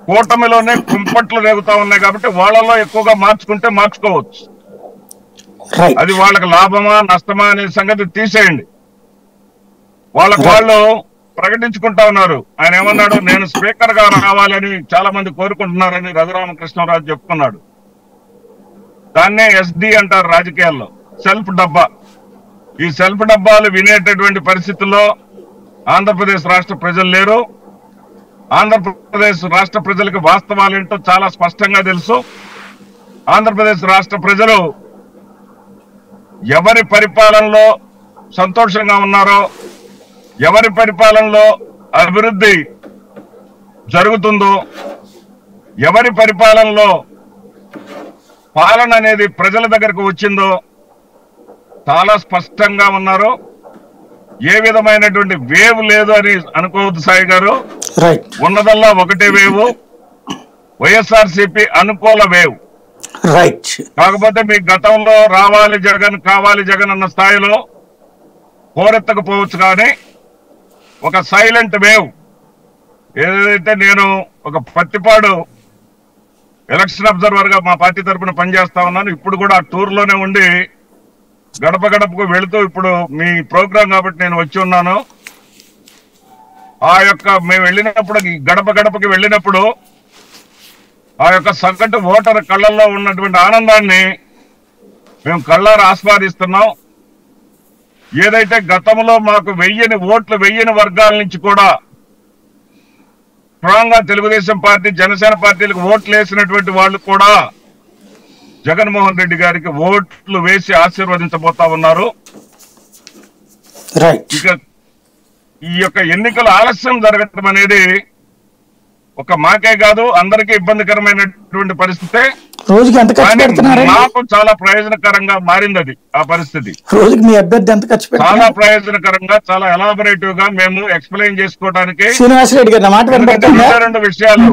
కూటమిలోనే కుంపట్లు రేగుతా ఉన్నాయి కాబట్టి వాళ్ళలో ఎక్కువగా మార్చుకుంటే మార్చుకోవచ్చు. అది వాళ్ళకి లాభమా నష్టమా అనే సంగతి తీసేయండి. వాళ్ళు ప్రకటించుకుంటా ఉన్నారు. ఆయన ఏమన్నాడు, నేను స్పీకర్ గా రావాలని చాలా మంది కోరుకుంటున్నారని రఘురామకృష్ణరాజు చెప్పుకున్నాడు. దాన్నే SD అంటారు రాజకీయాల్లో, సెల్ఫ్ డబ్బా. ఈ సెల్ఫ్ డబ్బాలు వినేటటువంటి పరిస్థితుల్లో ఆంధ్రప్రదేశ్ రాష్ట్ర ప్రజలు లేరు. ఆంధ్రప్రదేశ్ రాష్ట్ర ప్రజలకు వాస్తవాలేంటో చాలా స్పష్టంగా తెలుసు. ఆంధ్రప్రదేశ్ రాష్ట్ర ప్రజలు ఎవరి పరిపాలనలో సంతోషంగా ఉన్నారో, ఎవరి పరిపాలనలో అభివృద్ధి జరుగుతుందో, ఎవరి పరిపాలనలో పాలన అనేది ప్రజల దగ్గరకు వచ్చిందో చాలా స్పష్టంగా ఉన్నారు. ఏ విధమైనటువంటి వేవ్ లేదు అని అనుకోవద్దు సాయి గారు. ఉన్నదల్లా ఒకటే వేవ్, వైఎస్ఆర్సీపీ అనుకూల వేవ్. కాకపోతే మీ గతంలో రావాలి జగన్ కావాలి జగన్ అన్న స్థాయిలో పోరెత్తకపోవచ్చు, కానీ ఒక సైలెంట్ వేవ్ ఏదైతే, నేను ఒక పత్తిపాడు ఎలక్షన్ అబ్జర్వర్ గా మా పార్టీ తరఫున పనిచేస్తా ఉన్నాను. ఇప్పుడు కూడా ఆ టూర్ లోనే ఉండి గడప గడపకు వెళుతూ, ఇప్పుడు మీ ప్రోగ్రాం కాబట్టి నేను వచ్చి ఉన్నాను. మేము వెళ్ళినప్పుడు, గడప గడపకి వెళ్ళినప్పుడు ఆ యొక్క సగటు ఓటర్ కళ్ళల్లో ఉన్నటువంటి ఆనందాన్ని మేము కళ్ళారా ఆస్వాదిస్తున్నాం. ఏదైతే గతంలో మాకు వెయ్యని వర్గాల నుంచి కూడా స్ట్రాంగ్ గా తెలుగుదేశం పార్టీ జనసేన పార్టీలకు ఓట్లు వేసినటువంటి వాళ్ళు కూడా జగన్మోహన్ రెడ్డి గారికి ఓట్లు వేసి ఆశీర్వదించబోతా ఉన్నారు. ఇక ఈ యొక్క ఎన్నికల ఆలస్యం జరగటం అనేది ఒక మాకే కాదు అందరికీ ఇబ్బందికరమైనటువంటి పరిస్థితి. రోజుకి ఎంత ఖర్చు పెడుతున్నారు? నాకు చాలా ప్రయోజనకరంగా మారింది అది. ఆ పరిస్థితి రోజుకి మీ అభ్యర్థి ఎంత ఖర్చు పెడుతున్నారు? చాలా ప్రయోజనకరంగా, చాలా ఎలాబొరేటివ్ గా మేము ఎక్స్ప్లెయిన్ చేసుకోవడానికి. శ్రీనివాసరెడ్డి గారు మాట వినపడుతుందా? రెండు విషయాలు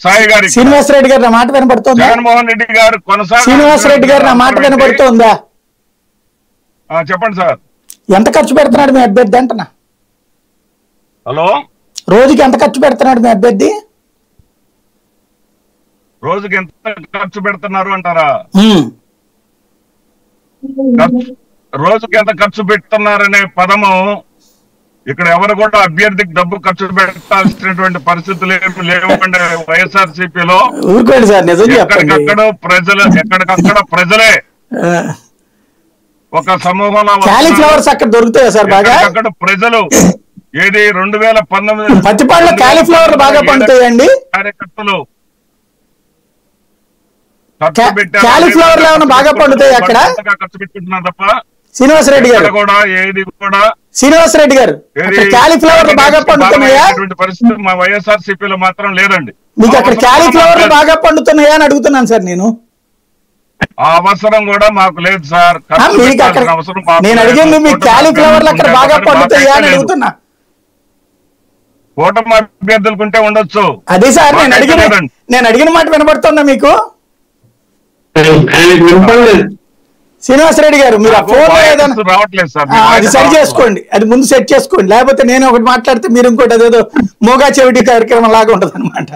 సాయి గారి. శ్రీనివాసరెడ్డి గారు నా మాట వినపడుతుందా? జగన్మోహన్ రెడ్డి గారు శ్రీనివాసరెడ్డి గారు నా మాట వినపడుతుందా? చెప్పండి సార్. ఎంత ఖర్చు పెడుతున్నాడు మీ అభ్యర్థి అంటున్నా? హలో, రోజుకి ఎంత ఖర్చు పెడుతున్నాడు మీ అభ్యర్థి? రోజుకి ఎంత ఖర్చు పెడుతున్నారు అంటారా? రోజుకి ఎంత ఖర్చు పెడుతున్నారనే పదము ఇక్కడ ఎవరు కూడా అభ్యర్థికి డబ్బు ఖర్చు పెట్టాల్సినటువంటి పరిస్థితులు ఏమి లేవండి. వైఎస్ఆర్సీపీలో ఎక్కడికక్కడ ప్రజలే ఒక సమూహంలో అక్కడ దొరుకుతాయి సార్. బాగా అక్కడ ప్రజలు ఏది 2019 పత్తిపాడులో కాలీఫ్లవర్లు బాగా పండుతాయండి. కార్యకర్తలు కాలీఫ్లవర్లు ఏమైనా బాగా పండుతాయి అక్కడ? ఖర్చు పెట్టుకుంటున్నారు తప్ప శ్రీనివాసరెడ్డి గారు కూడా ఏది కూడా. శ్రీనివాసరెడ్డి గారు కాలీఫ్లవర్లు బాగా పండుతున్నాయా? పరిస్థితి మా వైఎస్ఆర్సీపీలో మాత్రం లేదండి. మీకు అక్కడ కాలీఫ్లవర్లు బాగా పండుతున్నాయా అని అడుగుతున్నాను సార్ నేను. ఆ అవసరం కూడా మాకు లేదు సార్. నేను అడిగింది మీకు కాలీఫ్లవర్లు అక్కడ బాగా పండుతాయా అని అడుగుతున్నా. కూటమి అభ్యర్థులకుంటే ఉండొచ్చు. అదే సార్ నేను అడిగిన మాట వినబడుతుందా మీకు? శ్రీనివాసరెడ్డి గారు మీరు ఆ ఫోన్ రావట్లేదు సార్. అది సరి చేసుకోండి, అది ముందు సెట్ చేసుకోండి. లేకపోతే నేను ఒకటి మాట్లాడితే మీరు ఇంకోటి అదేదో మోగా చెవిటి కార్యక్రమం లాగా ఉంటది అనమాట.